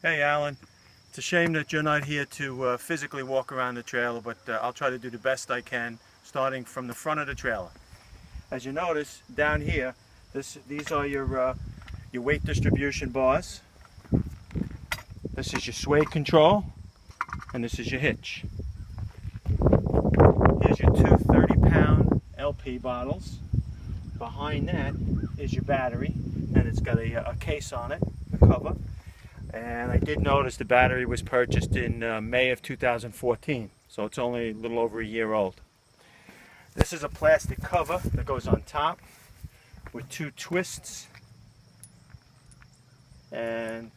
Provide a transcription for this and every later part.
Hey Alan, it's a shame that you're not here to physically walk around the trailer, but I'll try to do the best I can starting from the front of the trailer. As you notice down here, these are your weight distribution bars. This is your sway control, and this is your hitch. Here's your two 30-pound LP bottles. Behind that is your battery, and it's got a case on it, a cover. And I did notice the battery was purchased in May of 2014, so it's only a little over a year old. This is a plastic cover that goes on top with two twists, and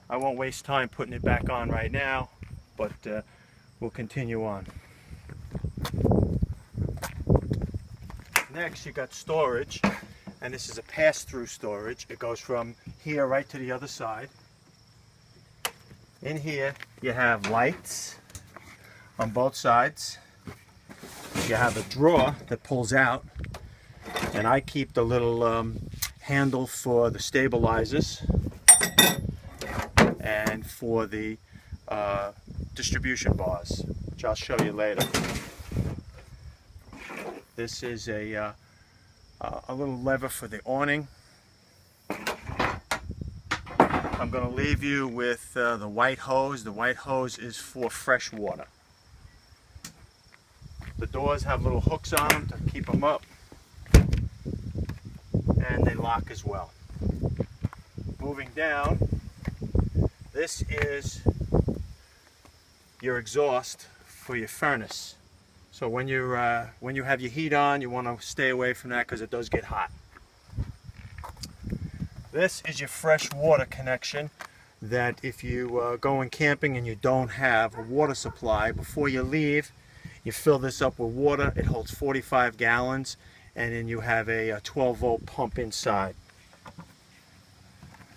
I won't waste time putting it back on right now, but we'll continue on. Next, you got storage, and this is a pass-through storage. It goes from here right to the other side. In here, you have lights on both sides. You have a drawer that pulls out, and I keep the little handle for the stabilizers and for the distribution bars, which I'll show you later. This is a little lever for the awning. I'm going to leave you with the white hose. The white hose is for fresh water. The doors have little hooks on them to keep them up, and they lock as well. Moving down, this is your exhaust for your furnace. So when you have your heat on, you want to stay away from that because it does get hot. This is your fresh water connection that if you going camping and you don't have a water supply, before you leave, you fill this up with water. It holds 45 gallons, and then you have a 12-volt pump inside.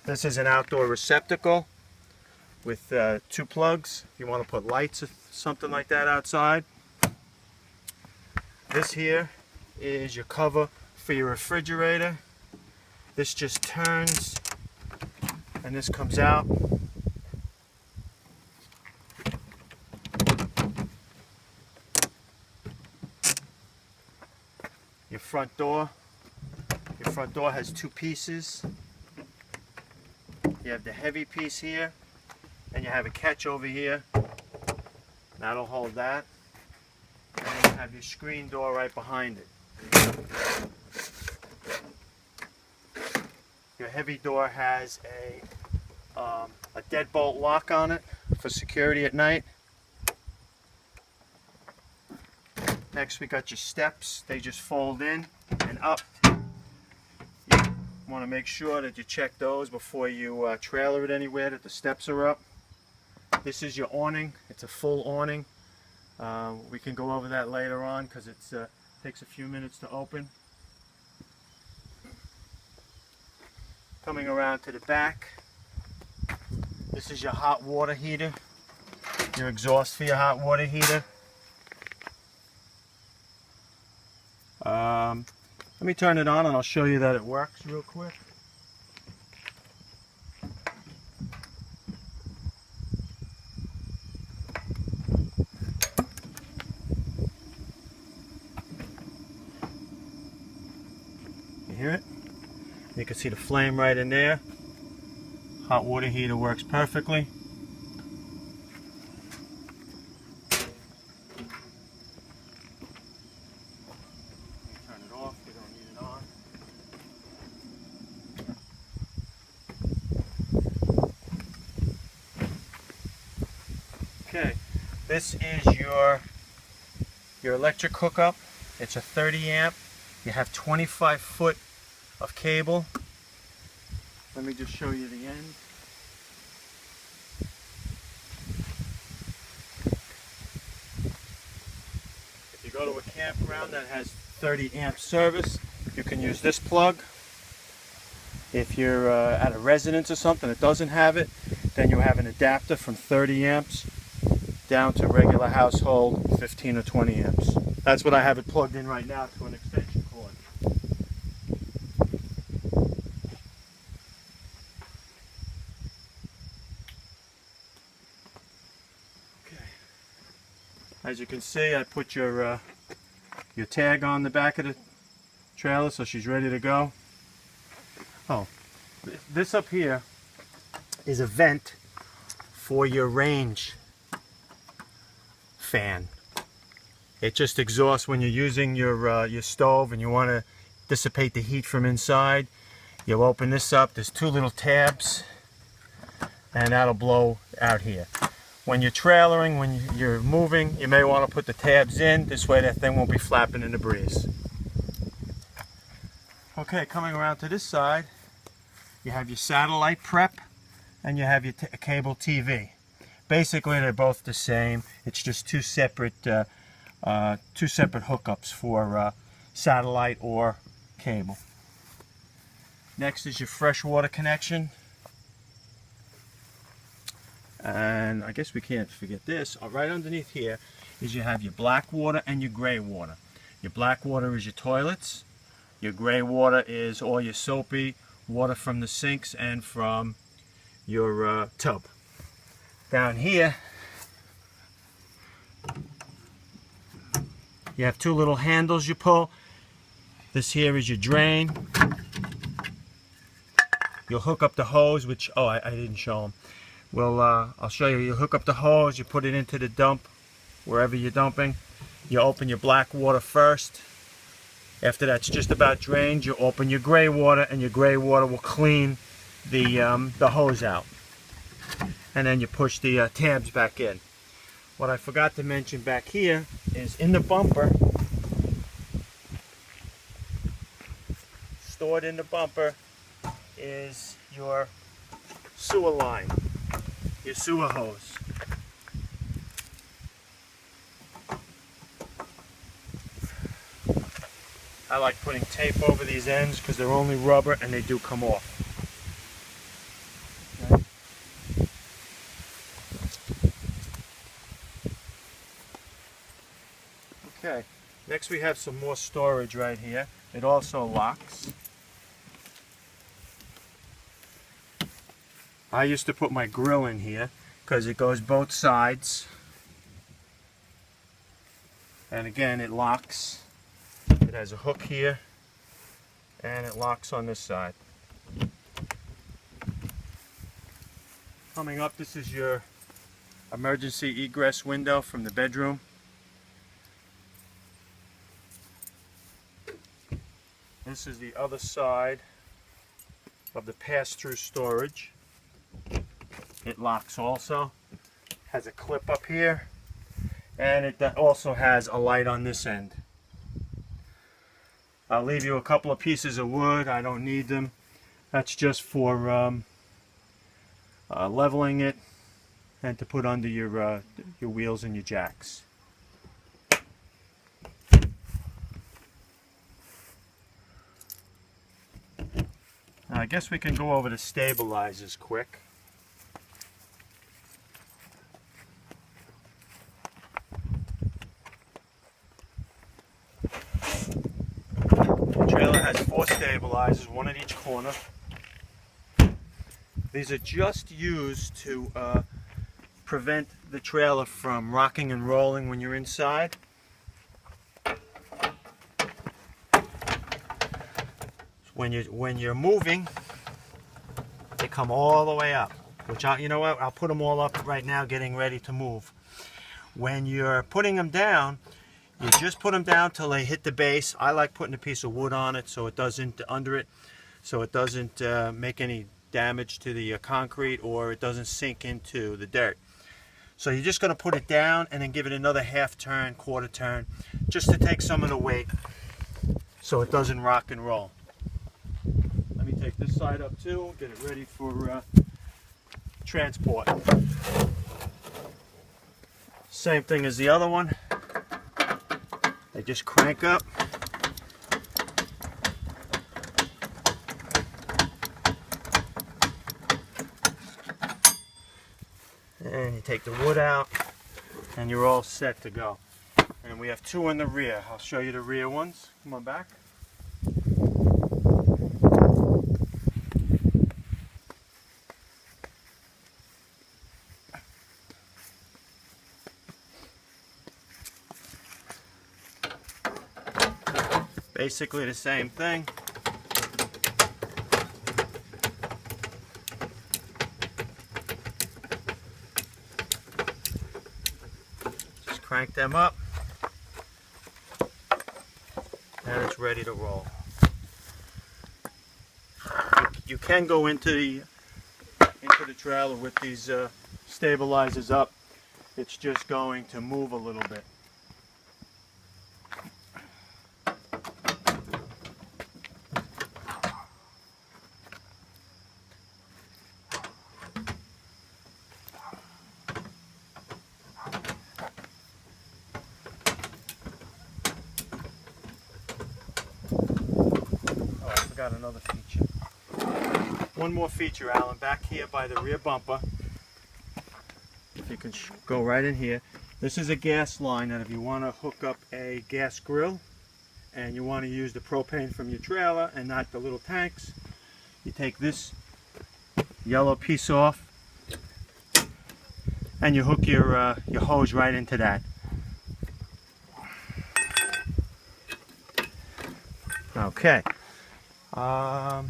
This is an outdoor receptacle with two plugs if you want to put lights or something like that outside. This here is your cover for your refrigerator. This just turns and this comes out. Your front door has two pieces. You have the heavy piece here, and you have a catch over here. That'll hold that. And then you have your screen door right behind it. Your heavy door has a deadbolt lock on it for security at night. Next, we got your steps. They just fold in and up. You want to make sure that you check those before you trailer it anywhere, that the steps are up. This is your awning. It's a full awning. We can go over that later on because it takes a few minutes to open. Coming around to the back, this is your hot water heater, your exhaust for your hot water heater. Let me turn it on and I'll show you that it works real quick. You hear it? You can see the flame right in there. Hot water heater works perfectly. Turn it off, we don't need it on. Okay, this is your electric hookup. It's a 30 amp. You have 25 foot of cable. Let me just show you the end. If you go to a campground that has 30 amp service, you can use this plug. If you're at a residence or something that doesn't have it, then you have an adapter from 30 amps down to regular household 15 or 20 amps. That's what I have it plugged in right now to an extension cord. As you can see, I put your tag on the back of the trailer so she's ready to go. Oh, this up here is a vent for your range fan. It just exhausts when you're using your stove and you want to dissipate the heat from inside. You'll open this up. There's two little tabs, and that'll blow out here. When you're trailering, when you're moving, you may want to put the tabs in. This way that thing won't be flapping in the breeze. Okay, coming around to this side, you have your satellite prep and you have your cable TV. Basically, they're both the same. It's just two separate hookups for satellite or cable. Next is your freshwater connection. And I guess we can't forget this. Right underneath here is you have your black water and your gray water. Your black water is your toilets. Your gray water is all your soapy water from the sinks and from your tub. Down here, you have two little handles you pull. This here is your drain. You'll hook up the hose, which, oh, I didn't show them. Well, I'll show you. You hook up the hose, you put it into the dump, wherever you're dumping. You open your black water first. After that's just about drained, you open your gray water, and your gray water will clean the hose out. And then you push the tabs back in. What I forgot to mention back here is in the bumper, stored in the bumper is your sewer line, your sewer hose. I like putting tape over these ends because they're only rubber and they do come off. Okay, next we have some more storage right here. It also locks. I used to put my grill in here because it goes both sides. And again, it locks. It has a hook here and it locks on this side. Coming up, this is your emergency egress window from the bedroom. This is the other side of the pass-through storage. It locks also. Has a clip up here, and it also has a light on this end. I'll leave you a couple of pieces of wood. I don't need them. That's just for leveling it and to put under your wheels and your jacks. Now, I guess we can go over the stabilizers quick. The trailer has 4 stabilizers, 1 at each corner. These are just used to prevent the trailer from rocking and rolling when you're inside. When you're moving, they come all the way up. Which you know what? I'll put them all up right now, getting ready to move. When you're putting them down, you just put them down till they hit the base. I like putting a piece of wood on it so it doesn't make any damage to the concrete, or it doesn't sink into the dirt. So you're just going to put it down and then give it another half turn, quarter turn, just to take some of the weight so it doesn't rock and roll. Let me take this side up too, get it ready for transport. Same thing as the other one. They just crank up. And you take the wood out and you're all set to go. And we have 2 in the rear. I'll show you the rear ones. Come on back. Basically the same thing. Just crank them up and it's ready to roll. You can go into the trailer with these stabilizers up. It's just going to move a little bit. Oh, I forgot another feature. One more feature, Alan, back here by the rear bumper. If you can go right in here. This is a gas line that if you want to hook up a gas grill and you want to use the propane from your trailer and not the little tanks, you take this yellow piece off and you hook your hose right into that. Okay. I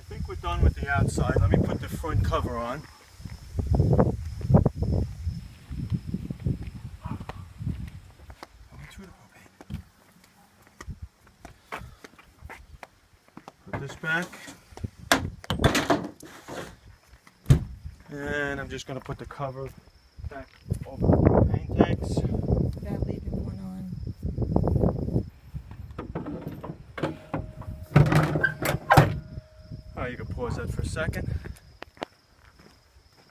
think we're done with the outside. Let me put the front cover on. Put this back. And I'm just going to put the cover back over the propane tanks. Without leaving one on. Oh, you can pause that for a second.